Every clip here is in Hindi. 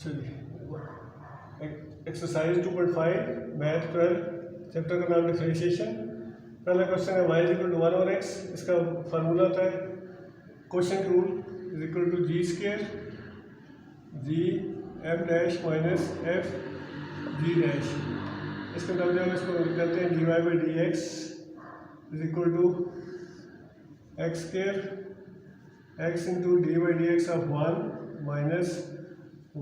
चलिए एक्सरसाइज 2.5 मैथ 12 चैप्टर का नाम डिफरेंशिएशन। पहला क्वेश्चन है y इज इक्वल टू 1 और x। इसका फार्मूला होता है quotient rule is equal to g square g f dash minus f g dash. इसके मतलब हम इसको कहते हैं d y by d x is equal to x square x into d by d x of 1 minus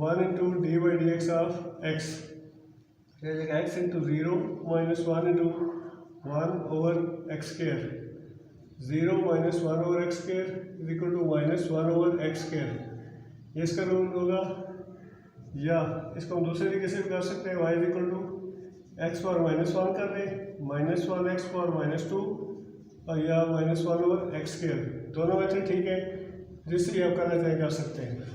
1 into d by d x of x x into 0 minus 1 into 1 over x square 0 minus 1 over x square is equal to minus 1 over x square. ये इसका रूल होगा। या इसको हम दूसरे तरीके से भी कर सकते हैं, y is equal to x power minus 1 कर दें माइनस 1 एक्स पावर माइनस 2 और या माइनस 1 ओवर एक्स स्केयर। दोनों मेथड ठीक है, जिससे आप करना चाहें कर सकते हैं।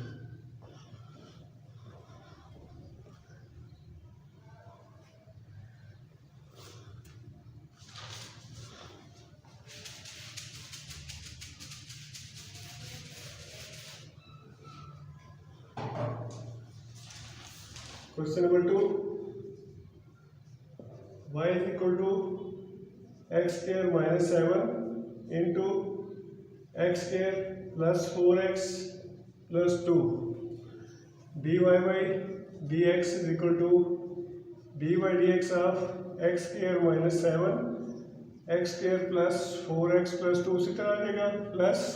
Question number 2 y is equal to x square minus 7 into x square plus 4x plus 2 d y by d x is equal to d by d x of x square minus 7 x square plus 4x plus 2 उसी तरह आ जाएगा प्लस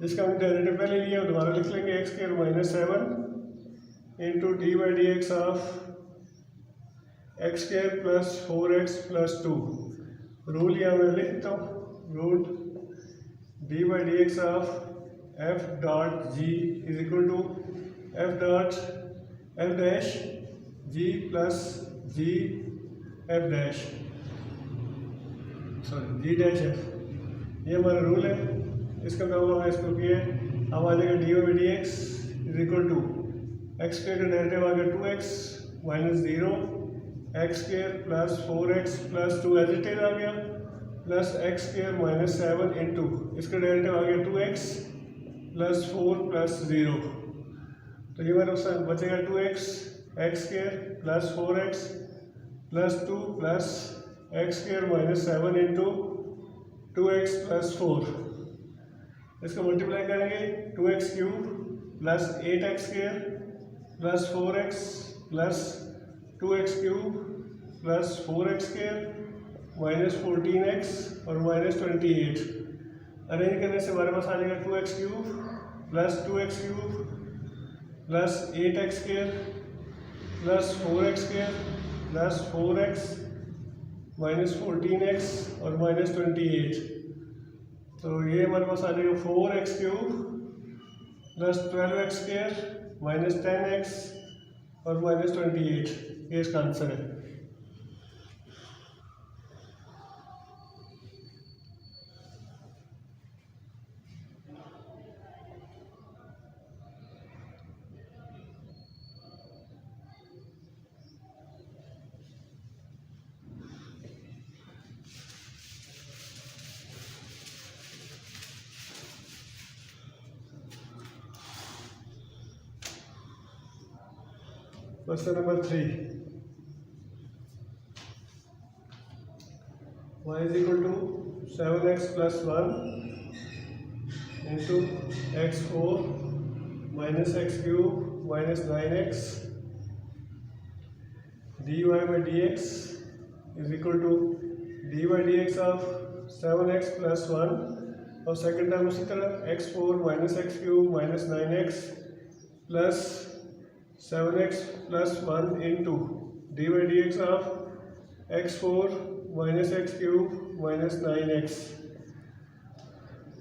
जिसका हमने डेरिवेटिव पहले लिया दोबारा लिख लेंगे x square minus 7 into d by d x of x square plus 4x plus 2। Rule यहाँ मैं लिख देता हूँ। Rule d by d x of f dot g is equal to f dot f dash g plus g f dash sorry g dash f. ये हमारा रूल है। इसका काम हमने इसको किया है। अब आ जाएगा d by d x is equal to x square का डेरिवेटिव आ गया 2x minus 0 x square plus 4x plus 2 as it is आ गया plus x square minus 7 into इसका डेरिवेटिव आ गया 2x प्लस 4 प्लस 0। तो ये मेरे पास बचेगा 2x x square plus 4x plus 2 plus x square minus 7 into 2x plus 4। इसको मल्टीप्लाई करेंगे 2x cube plus 8x square plus 4x plus 2x cube plus 4x square minus 14x और माइनस 28। अरेंज करने से हमारे पास आ जाएगा 2x cube plus 2x cube plus 8x square plus 4x square plus 4x minus 14x और माइनस 28। तो ये हमारे पास आ जाएगा 4x cube plus 12x square minus 10x और माइनस 28। ये इसका आंसर है। Question number 3 y is equal to 7x plus 1 into x4 minus x cube minus 9x d y by d x is equal to d by d x of 7x plus 1 और सेकेंड टाइम उसी तरह x4 minus x cube minus 9x plus 7x plus 1 into d by d x of x4 minus x cube minus 9x।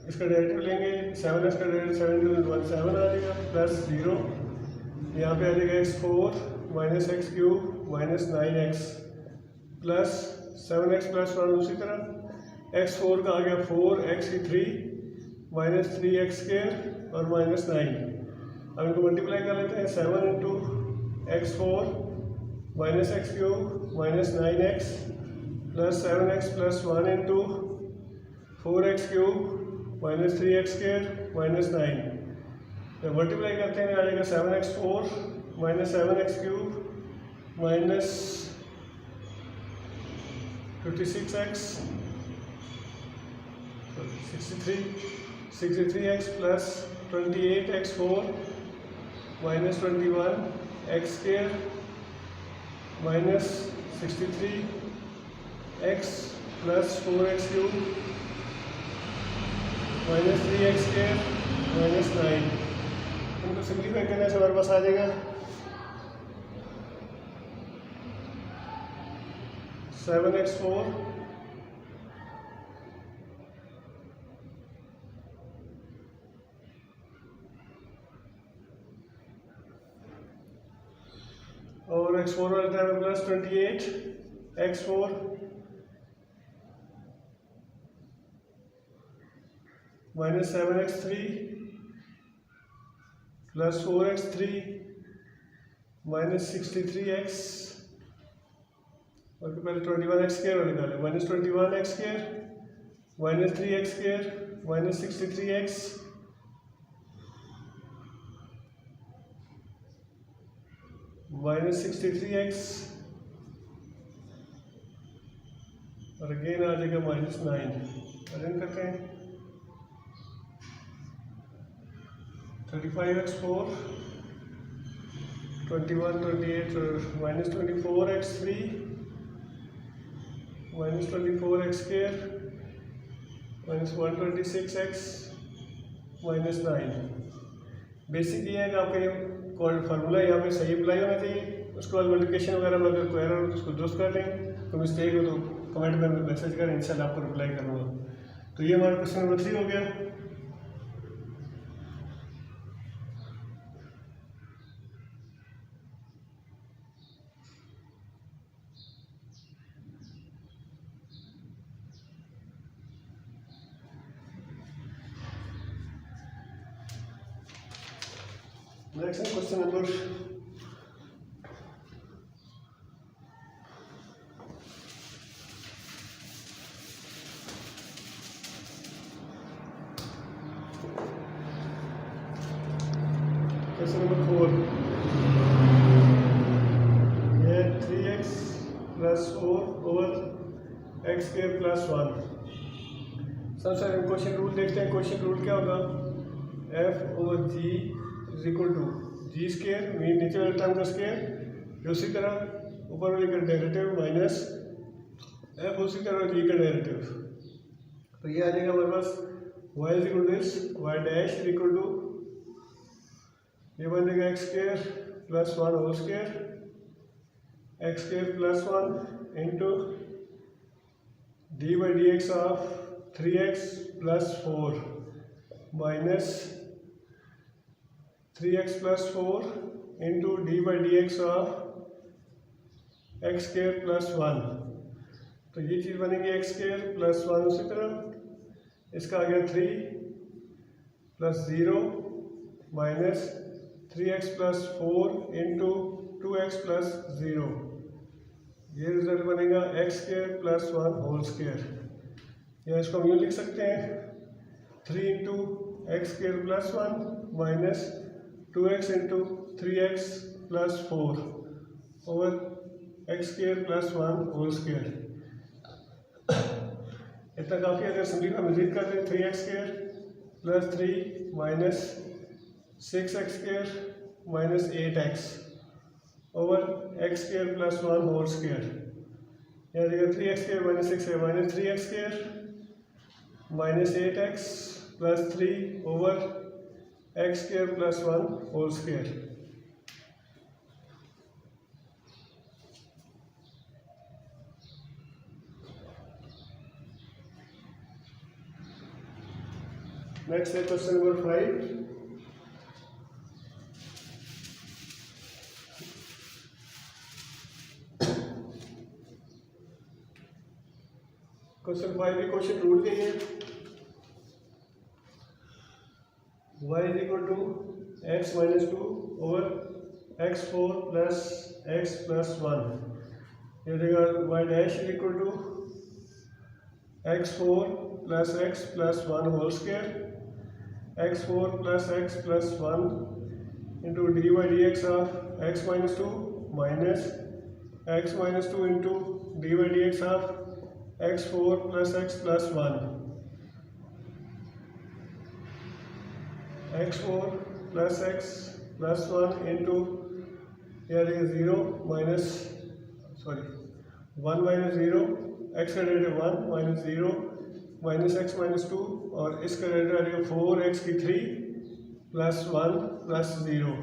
इसका डेरिवेटिव लेंगे 7x का डेरिवेटिव 7 इंटू 1 7 आ जाएगा प्लस 0 यहाँ पे आ जाएगा x4 minus x cube minus 9x plus 7x plus 1 उसी तरह x4 का आ गया 4x की 3 माइनस 3x स्क्वायर और माइनस 9। अब इनको मल्टीप्लाई कर लेते हैं 7 into x4 minus x cube minus 9x plus 7x plus 1 into 4x cube minus 3x square minus 9। तो मल्टीप्लाई करते हैं आ जाएगा 7x4 minus 7x cube minus 56x 63x plus 28x4 minus 21x square minus 63x plus 4x cube minus 3x square minus 9। इनको सिंप्लीफाई करने से हमारे पास आ जाएगा 7x4 और x4 वाले टाइम में plus 28x4 minus 7x3 plus 4x3 minus 63x और पहले 21x स्क्वायर निकाले minus 21x square minus 3x square minus 63x minus 63x और अगेन आ जाएगा माइनस 9। अरेंज करते हैं 35x4 21 28 minus 24x3 minus 24x square minus 126x minus 9। Basic ये है कि आपका ये फार्मूला यहाँ पे सही अप्लाई होना चाहिए। उसके बाद मल्टीप्लिकेशन वगैरह में अगर कोई एरर हो तो उसको दुरुस्त कर लें, कोई मिस्टेक हो तो कमेंट में मैसेज करें, इंशाल्लाह आपको रिप्लाई करूँगा। तो ये हमारा क्वेश्चन नंबर 3 हो गया। नेक्स्ट है क्वेश्चन नंबर क्वेश्चन नंबर 4। ये 3x plus 4 over x square plus 1। सबसे क्वेश्चन रूल देखते हैं। क्वेश्चन रूल क्या होगा? f over g is equal to g square, mean नीचे वाले टर्म का स्क्वायर, उसी तरह ऊपर वाले का डेरिवेटिव माइनस एफ उसी तरह जी का डेरिवेटिव। तो ये आ जाएगा हमारे पास y is equal to this, y dash is equal to ये बन जाएगा x square plus 1 whole square x square plus 1 into d by d x of 3x plus 4 minus 3x plus 4 into d by d x of x square plus 1। तो ये चीज़ बनेगी एक्स स्क्वायर प्लस 1, उसी तरह इसका आ गया 3 plus 0 minus 3x plus 4 into 2x plus 0। ये रिजल्ट बनेगा x square plus 1 whole square, या इसको हम यूँ लिख सकते हैं 3 into x square plus 1 minus 2x into 3x plus 4 over x square plus 1 whole square. इतना काफ़ी। अगर सिंपलीफाई मजीद कर दें 3x square plus 3 minus 6x square minus 8x over x square plus 1 whole square. यहाँ जगह 3x स्क्वायर माइनस 6 है minus 3x square minus 8x plus 3 over x square plus 1 whole square. Next है क्वेश्चन नंबर 5। क्वेश्चन 5 भी क्वेश्चन रूल के लिए y is equal to x minus 2 over x4 plus x plus 1। ये देगा y dash is equal to x4 plus x plus 1 whole square x4 plus x plus 1 into d by dx of x minus 2 minus x minus 2 into d by dx of x4 plus x plus 1, x4 plus x plus 1 into here is 0 minus 1 minus 0, x का derivative 1 minus 0 minus x minus 2 और इसका डेरिवेटिव आ जाएगा 4x की 3 plus 1 plus 0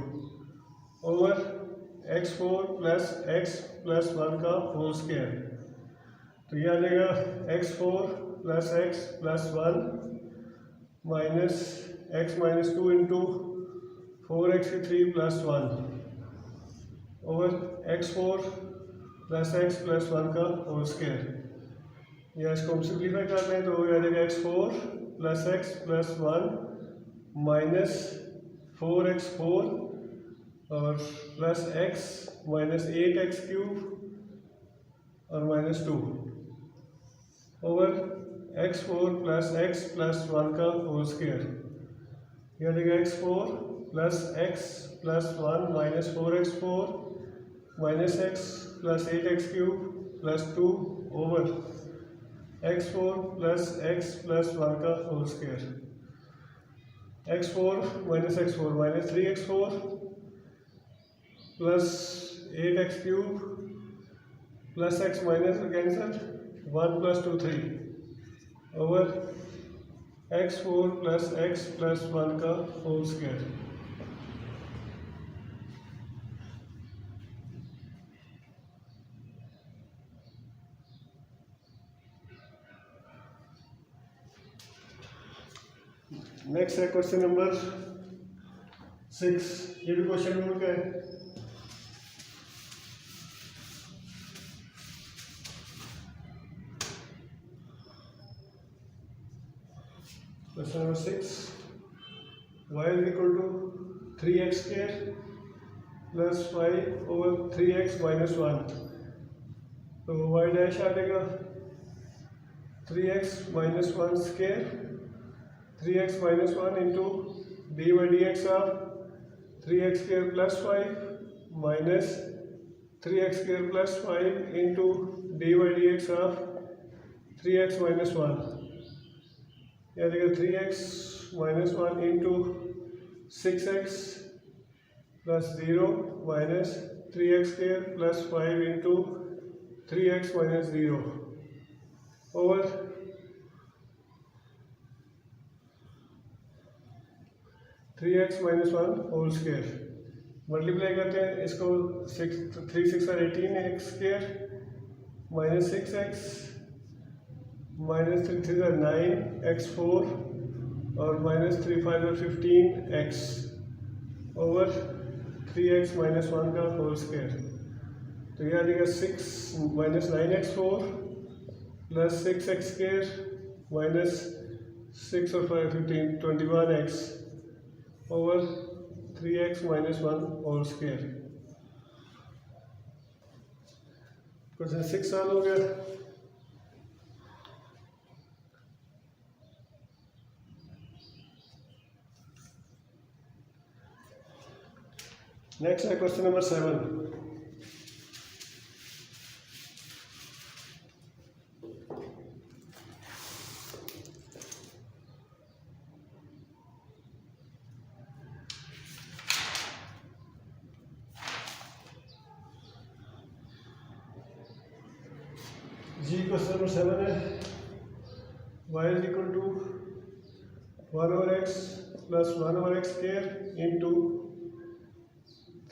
over x4 plus x plus 1 का होल स्क्वायर। तो ये आ जाएगा x4 plus x plus 1 minus x minus 2 into 4x की 3 plus 1 over x4 plus x plus 1 का होल स्क्वायर। या इसको हम सिंप्लीफाई करते हैं तो हो जाएगा x4 plus x plus 1 minus 4x4 और plus x minus 8x cube और minus 2 over x4 plus x plus 1 का होल स्क्वायर। यह देगा x4 plus x plus 1 minus 4x4 minus x plus 8x cube plus 2 over x4 plus x plus 1 का whole square. x4 minus x4 minus 3x4 plus 8x cube plus x minus cancel 1 plus 2 3 over x4 plus x plus 1 का होल स्क्वायर। नेक्स्ट है क्वेश्चन नंबर 6। ये भी क्वेश्चन नंबर का है। Question number 6, y is equal to 3x square plus 5 over 3x minus 1। तो y डैश आ जाएगा 3x minus 1 square 3x minus 1 into d by dx of 3x square plus 5 minus 3x square plus 5 into d by dx of 3x minus 1। यह देखिए 3x minus 1 into 6x plus 0 minus 3x square plus 5 into 3x minus 0 over 3x minus 1 whole square. Multiply करते हैं इसको 3 6 और 18 x square minus 6x minus 3 3 और 9 x4 और माइनस 3 5 और 15 x ओवर 3x माइनस 1 का होल स्क्वायर। तो यह आ जाएगा 6 minus 9x4 plus 6x square minus 6 और 5 15 21x over 3x minus 1 whole square. Question 6 solve हो गया। नेक्स्ट है क्वेश्चन नंबर 7। जी क्वेश्चन नंबर 7 है y is equal to 1 over x plus 1 over x square into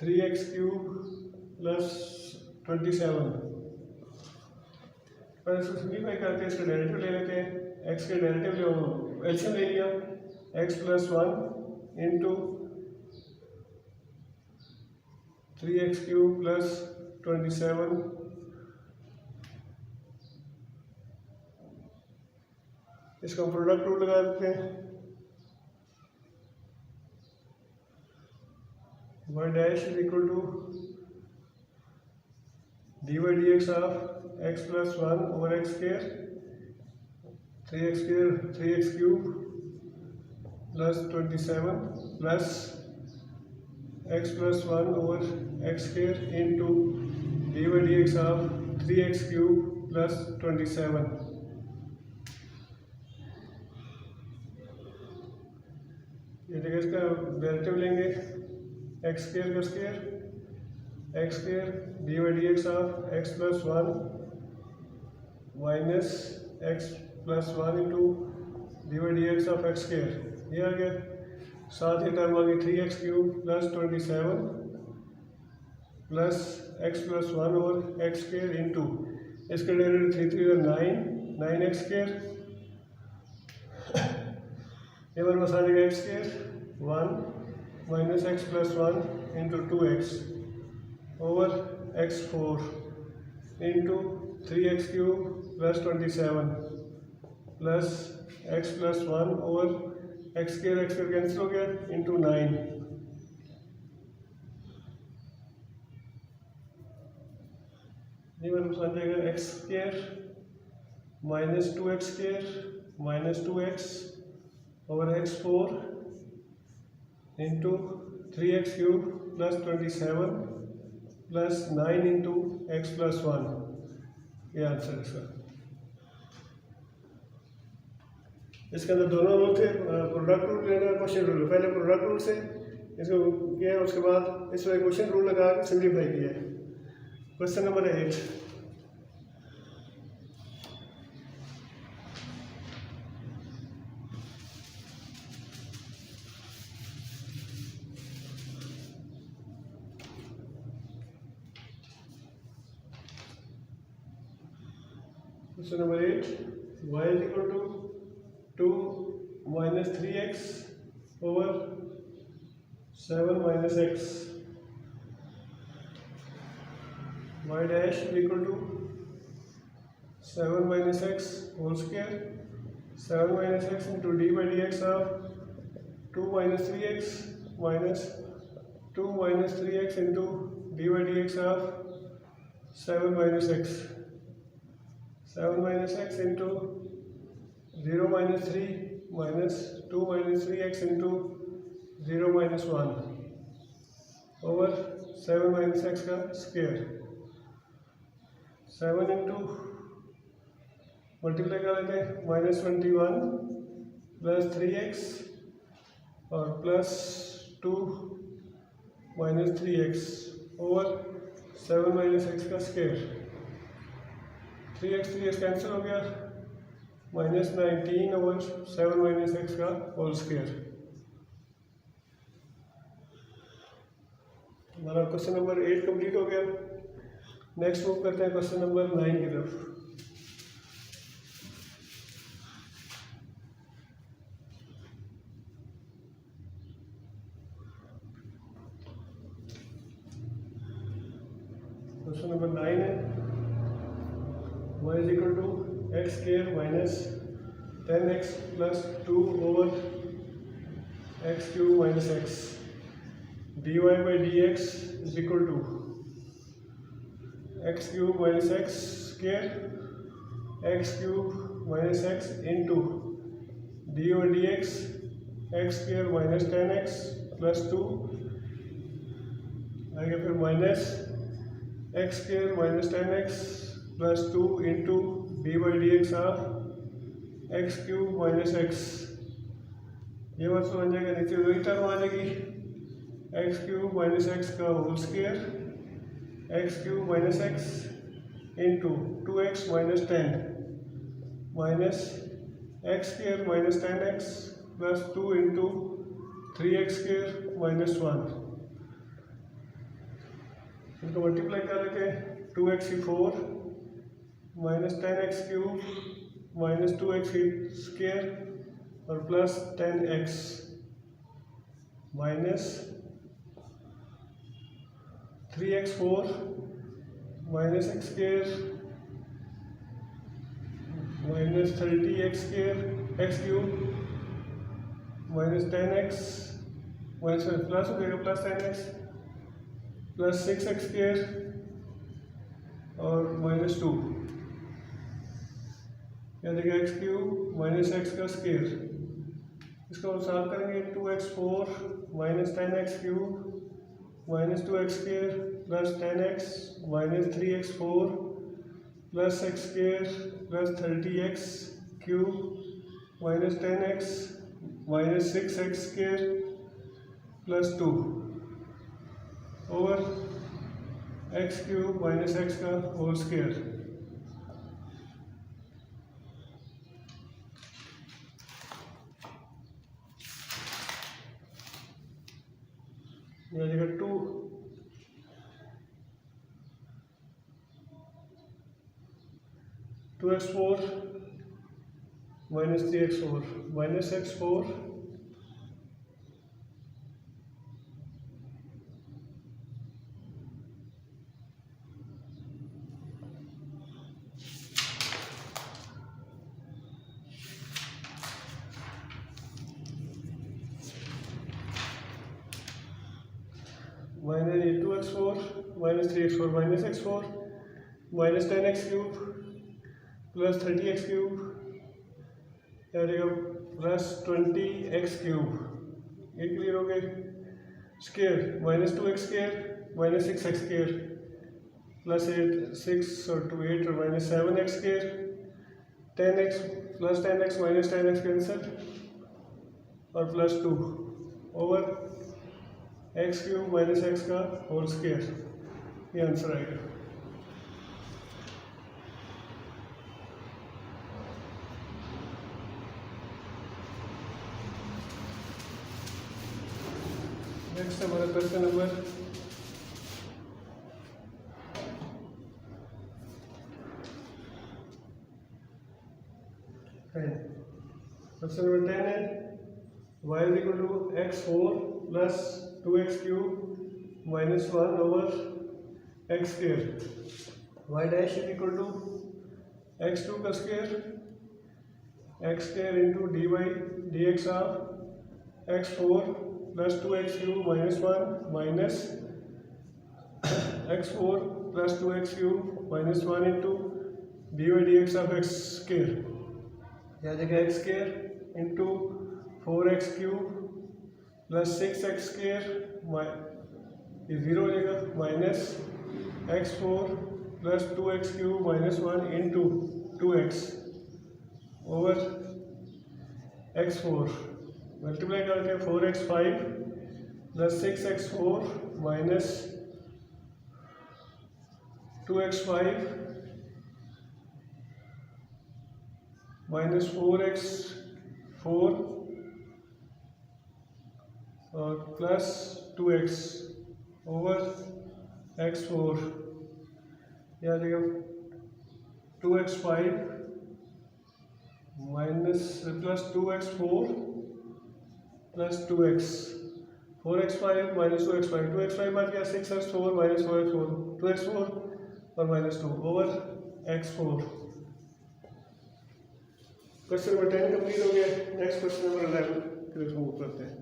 3x cube plus 27। पर इसको सिंप्लीफाई करते हैं, इसका डेरिवेटिव ले लेते हैं। x के डेरिवेटिव लो एलसीएम ले लिया x plus 1 into 3x cube plus 27 इसका प्रोडक्ट रूल लगा देते हैं। y dash is equal to d by d x of x plus 1 over x square 3x cube plus 27 plus x plus one over x square into d by d x of 3x cube plus 27। ये जगह इसका डेरिवेटिव लेंगे एक्स स्क्वायर का square d by d x of x plus one minus x plus one into d by d x of x square, ये आ गया। साथ ही टर्म आ गई 3x cube plus 27 plus x plus one और एक्स स्क्वायर इंटू इसका डेरिवेटिव 3 3 9 9x स्क्वायर, ये हमारे पास आ जाएगा x square 1 minus x plus one into 2x over x 4 into 3x cube plus 27 plus x plus one over x square cancel हो गया इंटू 9। ये मेरे पास आ जाएगा x square minus 2x square minus 2x over x 4 into 3x cube plus 27 plus 9 into x plus one, ये आंसर है इसका। इसके अंदर दोनों रूल थे, प्रोडक्ट रूल लेना क्वेश्चन रूल। पहले प्रोडक्ट रूल से इसको किया, उसके बाद इसमें क्वेश्चन रूल लगा के सिंप्लीफाई किया। Question number 8, question number 8, y is equal to 2 minus 3x over 7 minus x, y dash is equal to 7 minus x whole square, 7 minus x into d by dx of 2 minus 3x minus 2 minus 3x into d by dx of 7 minus x, 7 minus x into 0 minus 3 minus 2 minus 3x into 0 minus 1 over 7 minus x का स्क्वायर, 7 इंटू मल्टीप्लाई कर लेते हैं माइनस 21 प्लस 3x और plus 2 minus 3x over 7 minus x का स्क्वायर, 3x कैंसिल हो गया माइनस 19 ओवर 7 माइनस एक्स का होल स्क्वायर। हमारा क्वेश्चन नंबर 8 कंप्लीट हो गया। नेक्स्ट मूव करते हैं क्वेश्चन नंबर 9 की तरफ। क्वेश्चन नंबर 9 है y is equal to x square minus 10x plus 2 over x cube minus x, dy by dx is equal to x cube minus x square x cube minus x into dy by dx x square minus 10x plus 2 आगे फिर minus x square minus 10x plus 2 into d by dx of x cube minus x, ये बात समझ जाएगा। नीचे वही टर्म आ जाएगी x क्यूब माइनस x का whole square x cube minus x into 2x minus 10 minus x square minus 10x plus 2 into 3x square minus 1, इनको मल्टीप्लाई कर लेते हैं 2x की 4 minus 10x cube minus 2x square और plus 10x minus 3x4 minus x square minus 30x square x cube minus 10x minus plus हो जाएगा plus 10x plus 6x square और माइनस 2, या देखिए एक्स क्यूब माइनस एक्स का स्क्वायर, इसको सॉल्व करेंगे 2x4 minus 10x cube minus 2x square plus 10x minus 3x 4 plus x square plus 30x cube minus 10x minus 6x square plus 2 over x cube minus x का होल स्क्वायर। यह जगह 2x4 minus 3x4 minus x4 minus 2x4 minus 3x4 minus x4 minus 10x cube plus 30x cube plus 20x cube. ये क्लियर हो गए। Square minus 2x square minus 6x square plus 6 और 2 8 और minus 7x square 10x plus 10x minus 10x cancel और plus 2 over x cube minus x का होल स्क्वायर। ये आंसर आएगा। नेक्स्ट हमारा क्वेश्चन नंबर 10। क्वेश्चन नंबर 10 है y is equal to x4 plus 2x cube minus 1 over x square. y dash is equal to x2 का square x square into d y d x of x4 plus 2x cube minus 1 minus x4 plus 2x cube minus 1 into d y d x of x square. यहाँ जगह x square into 4x cube plus 6x square ये 0 हो जाएगा minus x4 plus 2x cube minus 1 into 2x over x4 multiply करके 4x5 plus 6x4 minus 2x5 minus 4x4 और प्लस 2x ओवर x4 या देखो 2x5 minus plus 2x4 plus 2x 4x5 minus 2x5 2x5 मार गया 6x4 माइनस 4x4 2x4 और minus 2 over x4। Question number 10 complete हो गया। नेक्स्ट क्वेश्चन नंबर 11 फिर उसको मूव करते हैं।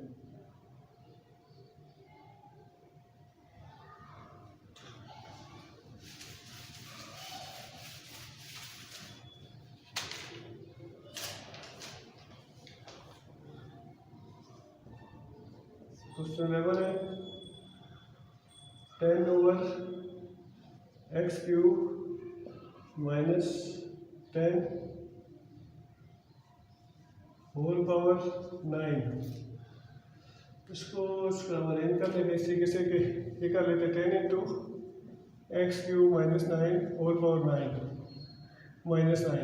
क्वेश्चन 11 है 10 over x cube minus 10 whole power 9। इसको अरेंज कर लेते इस तरीके से कि ये कर लेते 10 into x cube minus 9 whole power 9 minus 9।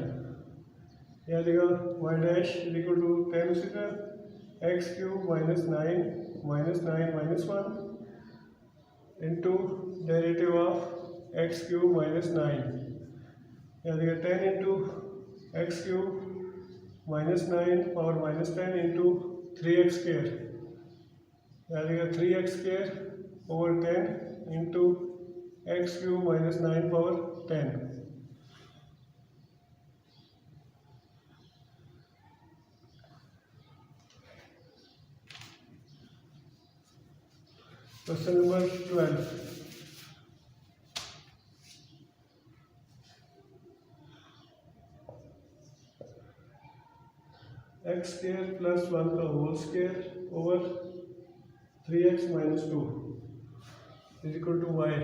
यहाँ देगा वाई डैश इक्वल टू 10 उसी तरह x cube minus 9 minus 1 into derivative of x cube minus 9। यहाँ देगा 10 into x cube minus 9 power minus 10 into 3x square. यहाँ देगा 3x square over 10 into x cube minus 9 power 10। Question number 12 x square plus 1 का whole square over 3x minus 2। Is equal to y,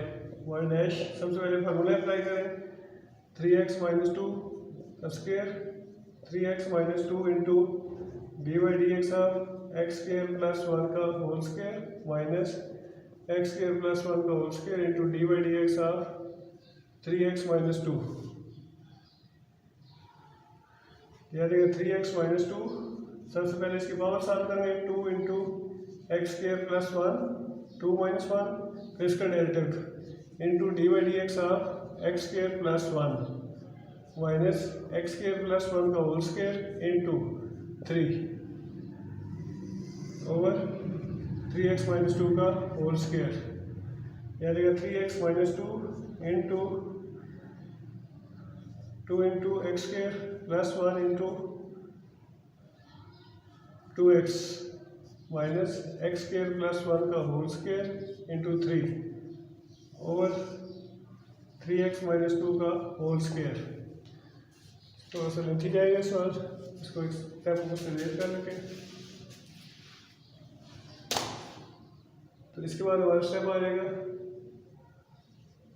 y dash सबसे पहले फार्मूला अप्लाई करें, 3x माइनस टू का square, 3x minus two into d y d x of x square plus one का whole square minus x square plus one का whole square into d y d x of 3x minus two, यानी 3x माइनस टू। सबसे पहले इसकी पावर सॉल्व करेंगे, 2 into x square plus one, 2 minus one, फिर इसका derivative into d y d x of x square plus one minus x square plus one का whole square into 3 over 3x minus two का होल स्क्वेयर, यानी 3x minus two into 2 into x square plus one into 2x minus x square plus one का whole square into 3 over 3x minus two का होल स्क्वेयर। तो असल में ठीक आएगा सवाल, इसको एक स्टेप को क्लियर कर लेंगे। तो इसके बाद हमारा स्टेप आ जाएगा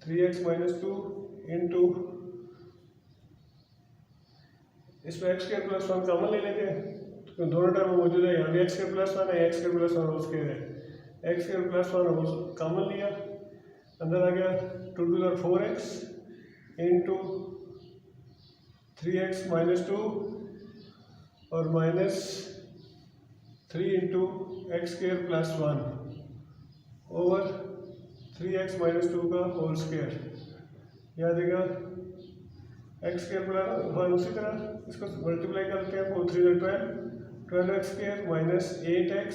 3x माइनस टू इंटू, इसमें x square plus one common ले लेंगे, तो दोनों टर्म मौजूद है, यहाँ भी एक्स स्क्वायर प्लस वन है, x square plus one whole square है, x square plus one whole common लिया, अंदर आ गया 2 to the 4x into 3x minus two और minus 3 into x square plus one over 3x minus two का होल स्क्वायर, याद देगा एक्स स्क्वायर प्लस वन, उसी तरह इसको मल्टीप्लाई करते हैं, 4 3 12, 12x square minus 8x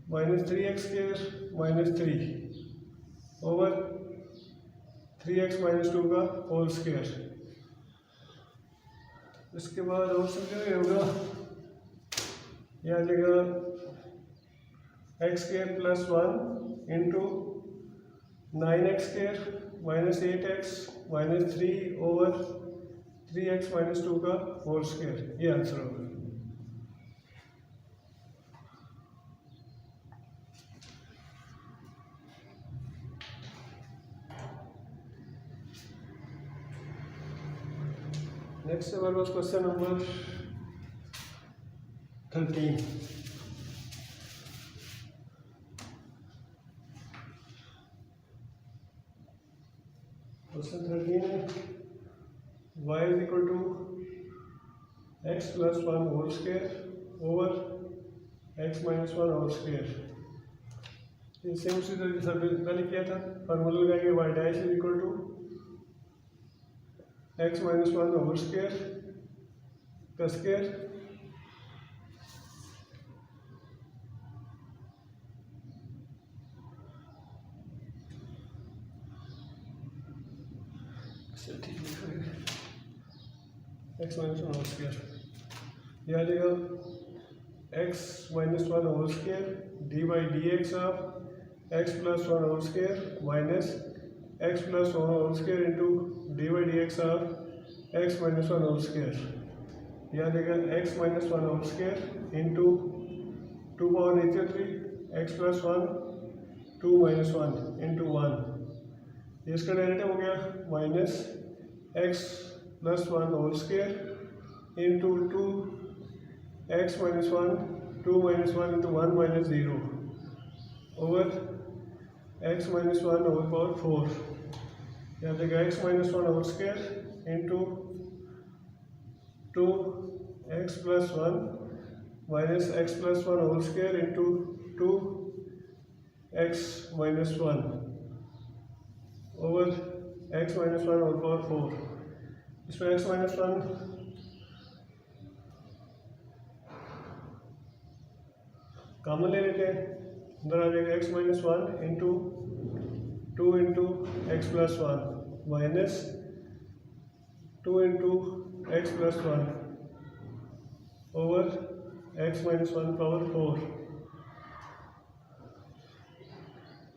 minus 3x square minus 3 over 3x minus two का होल स्क्वायर। इसके बाद और समझे होगा, याद देगा x square plus one into 9x square minus 8x minus 3 over 3x minus two का होल स्क्वायर, ये आंसर होगा। नेक्स्ट हमारे पास क्वेश्चन नंबर 13। क्वेश्चन 13 है y is equal to x plus one whole square over x minus one whole square. ये सेम उसी तरह से पहले किया था, फॉर्मूला लगाएंगे y dash is equal to x minus one whole square का square x minus one whole square, यह आ जाएगा x minus one whole square d by d x of x plus one whole square minus x plus one whole square into d by d x of x minus one whole square, यह आ जाएगा x minus one whole square into 2 power नीचे 3 x plus one 2 minus one into 1, इसका डेरिवेटिव हो गया minus x plus one whole square into 2 x minus one 2 minus one into 1 minus 0 over x minus one whole power 4, यहाँ देगा x minus one whole square into 2 x plus one minus x plus one whole square into 2 x minus one over x minus one whole power 4। इसमें एक्स माइनस वन कॉमन ले लेते हैं, अंदर आ जाएगा x minus one into 2 into x plus one minus 2 into x plus one over x minus one power 4।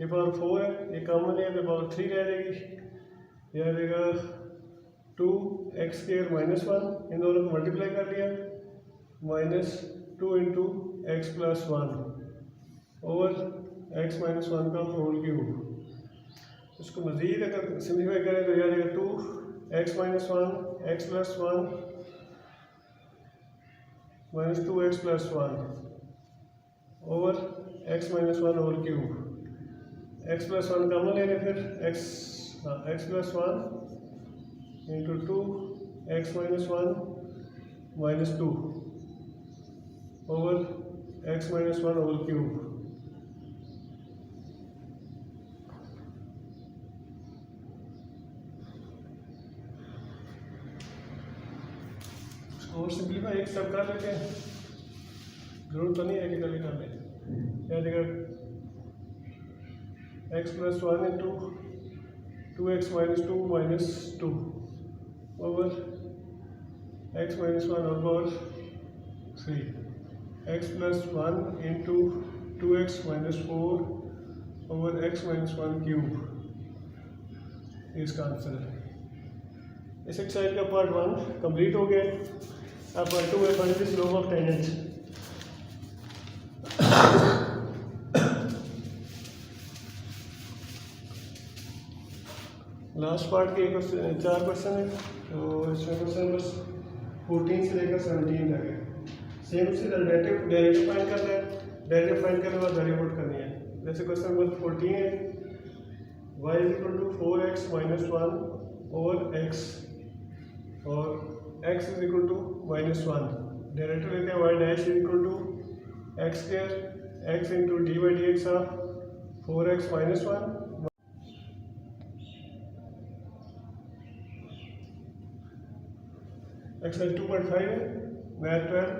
ये पावर 4 है, ये कॉमन है, तो पावर 3 रह जाएगी, यह रहेगा 2 एक्स स्क्वायर माइनस वन, इन दोनों को मल्टीप्लाई कर लिया minus 2 into x plus one over x minus one का होल क्यूब। इसको मज़ीद अगर सिम्प्लीफाई करें तो यह आ जाएगा 2x minus one x plus one minus 2x plus one over x minus one whole cube. X plus one common ले लें फिर x plus one into 2x minus one minus 2 over x minus one whole cube. और सिंपलीफाई एक सब कर लेते हैं, जरूरत तो नहीं है कि कल कर लें। क्या देगा x plus one into 2x minus 2 minus 2 over x minus one whole power 3 x plus one into 2x minus 4 over x minus one cube. इसका आंसर है। इस एक्सरसाइज का पार्ट 1 कंप्लीट हो गया। अब पार्ट 2 है find the slope of tangent. Last part के 4 क्वेश्चन है, तो इसमें क्वेश्चन नंबर 14 से लेकर 17 तक है। सेम से डेरिवेटिव फाइंड करना है। डेरिवेटिव फाइंड करने के बाद वैल्यू पुट करनी है। जैसे क्वेश्चन नंबर 14 है y is equal to 4x minus 1 over x और x is equal to minus 1। Derivative लेते हैं y dash is equal to x square x into d by d x of 4x minus 1। Exercise 2.5 है, मैथ 12,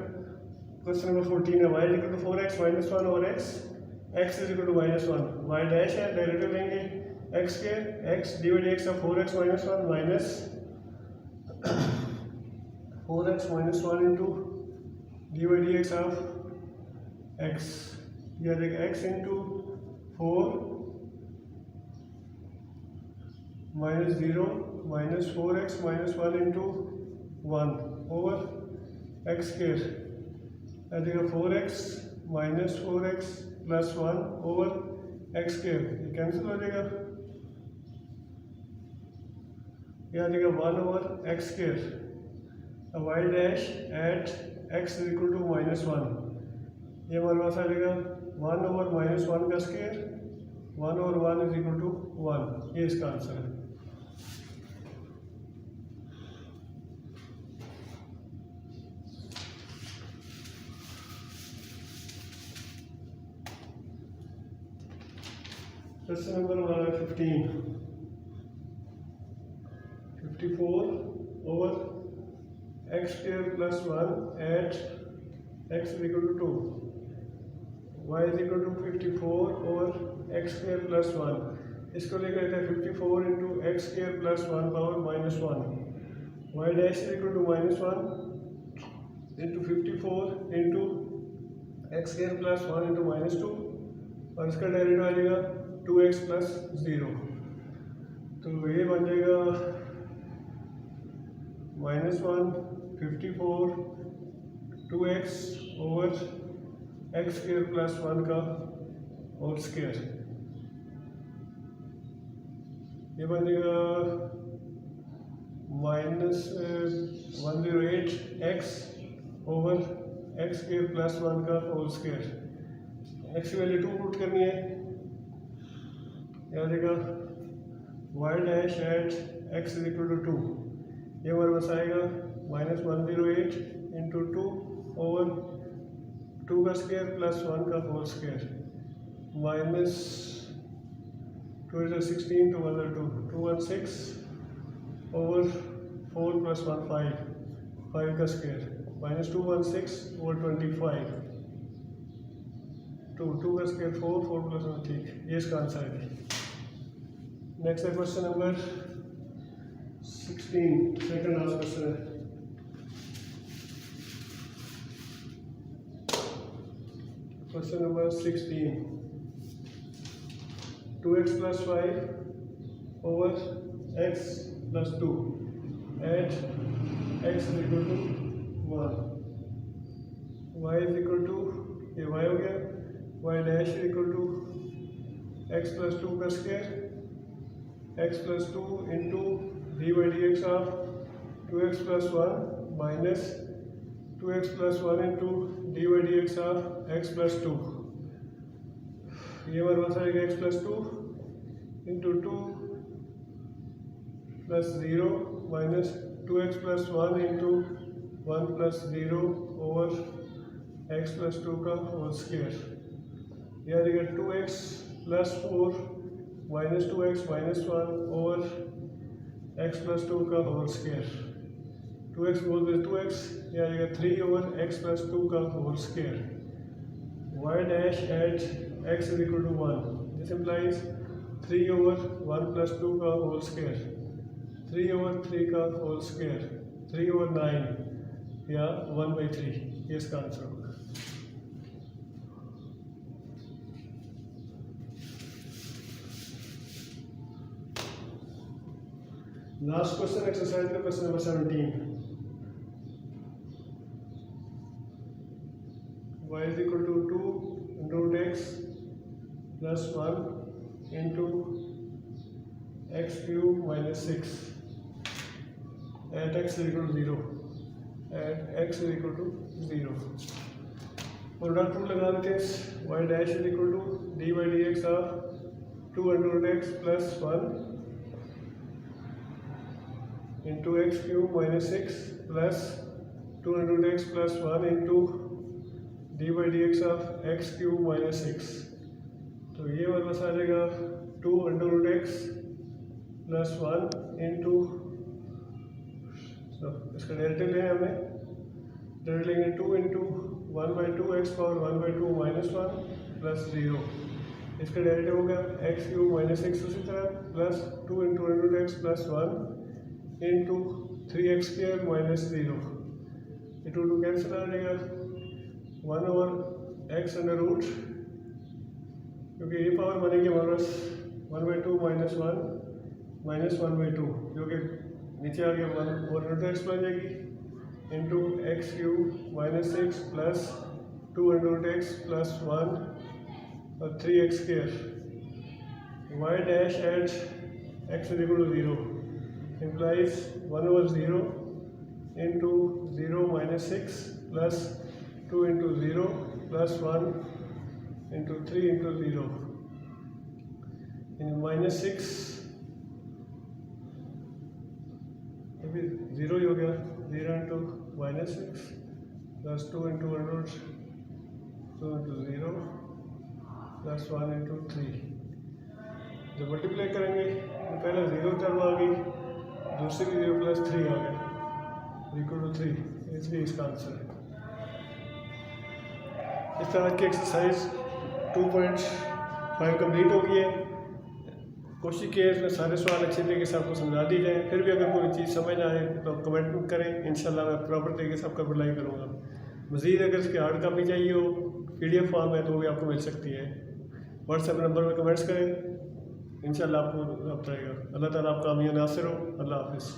क्वेश्चन नंबर 14 है y is equal to 4x minus 1 over x is equal to minus 1। y dash है, डेरिवेटिव लेंगे एक्स के x D by d x of 4x minus 1 minus 4x minus 1 into d by d x of x। यह देखिए x into 4 minus 0 minus 4x minus 1 into 1 over x square. यह देखिए 4x minus 4x plus 1 over x square. ये कैंसिल हो जाएगा। यह देखिए 1 over x square. Y dash at x is equal to minus 1। ये हमारे पास आ जाएगा 1 ओवर माइनस 1 का square. 1 over 1 is equal to 1। ये इसका आंसर है। Question number 15 54 over x square plus 1 at x is equal to 2। Y is equal to 54 over x square plus 1। इसको लेकर लेते हैं 54 into x square plus 1 power minus 1। Y dash is equal to minus 1 into 54 into x square plus 1 into minus 2 और इसका डेरिवेटिव आ जाएगा 2x प्लस 0। तो ये बन जाएगा minus 1 54 2x over x square plus 1 का होल स्क्वायर। ये बन जाएगा minus 108 x over x square plus 1 का होल स्क्वायर। एक्स की वैल्यू 2 पुट करनी है। याद देगा y dash at x is equal to 2। ये हमारे पास आएगा माइनस 108 इंटू 2 ओवर 2 का स्क्वायर प्लस 1 का whole square minus 2 16 2 1 2 216 over 4 plus 1 5 का स्क्वायर माइनस 216 ओवर 25 2 का स्क्वायर 4 प्लस 1। ठीक, ये इसका आंसर है। नेक्स्ट है question number 16, second last question है। Question number 16 2x plus 5 over x plus 2 at x is equal to 1। y is equal to ये y हो गया, y dash is equal to x plus two का square, x plus two into d by d x of 2x plus one minus 2x plus one into d by d x of x plus to. ये हमारे पास आएगा x plus two into two plus zero minus 2x plus one into one plus zero over x plus two का होल स्क्वायर। यह आ जाएगा 2x plus four minus 2x minus one over x plus two का होल स्क्वायर। 2x बोल दे 2x, यह आ जाएगा 3 ओवर एक्स प्लस टू का whole square. y dash at x is equal to 1, this implies 3 over 1 plus two का होल स्क्वायर, 3 ओवर 3 का होल स्क्वायर, 3 ओवर 9 या 1/3, ये इसका आंसर होगा। लास्ट क्वेश्चन एक्सरसाइज का question number 17। y is equal to 2 root x plus 1 into x cube minus 6 at x is equal to 0, at x is equal to 0। Product rule लगा देते हैं। y dash is equal to d by d x of 2 root x plus 1 into x cube minus 6 plus 2 root x plus 1 into D by d x of x cube minus 6। तो ये हमारे पास आ जाएगा 2 रूट एक्स प्लस 1 इंटू, इसका डेरिवेटिव लें हमें, डेरिवेटिव लेंगे 2 into 1/2 x power 1/2 minus 1 plus 0। इसका डेरिवेटिव होगा एक्स क्यूब माइनस 6 उसी तरह plus 2 into root x plus 1 into 3x square minus 0। ये 2 कैंसिल आ जाएगा, 1 ओवर एक्स अंडर रूट, क्योंकि ये पावर बनेगी हमारे पास 1/2 माइनस 1 माइनस 1/2, जो कि नीचे आ गया 1 ओवर रूट एक्स बन जाएगी into x cube minus 6 plus 2 root x plus 1 और 3x square. y dash at x is equal to 0 implies 1 over 0 into 0 minus 6 plus 2 into 0 plus 1 into 3 into 0 in minus 6, अभी 0 ही हो गया, 0 into minus 6 plus 2 into 100 2 into 0 plus 1 into 3। जब मल्टीप्लाई करेंगे तो पहला 0 टर्म आ गई, दूसरी भी 0 प्लस 3 आ गया इक्वल टू 3, इसलिए इसका आंसर है। इस तरह की एक्सरसाइज 2.5 कंप्लीट हो गई है। कोशिश किए इसमें सारे सवाल अच्छे तरीके से आपको समझा दी जाए। फिर भी अगर कोई चीज़ समझ ना आए तो कमेंट करें, इंशाल्लाह मैं प्रॉपर तरीके से आपका रिप्लाई करूँगा। मज़ीद अगर इसकी हार्ड कापी चाहिए हो, PDF फॉर्म है, तो वो भी आपको मिल सकती है। व्हाट्सएप नंबर में कमेंट्स करें, इंशाल्लाह आपको रब्ता रहेगा। अल्लाह ताला आपका आमीन नासिर हो। अल्लाह हाफिज़।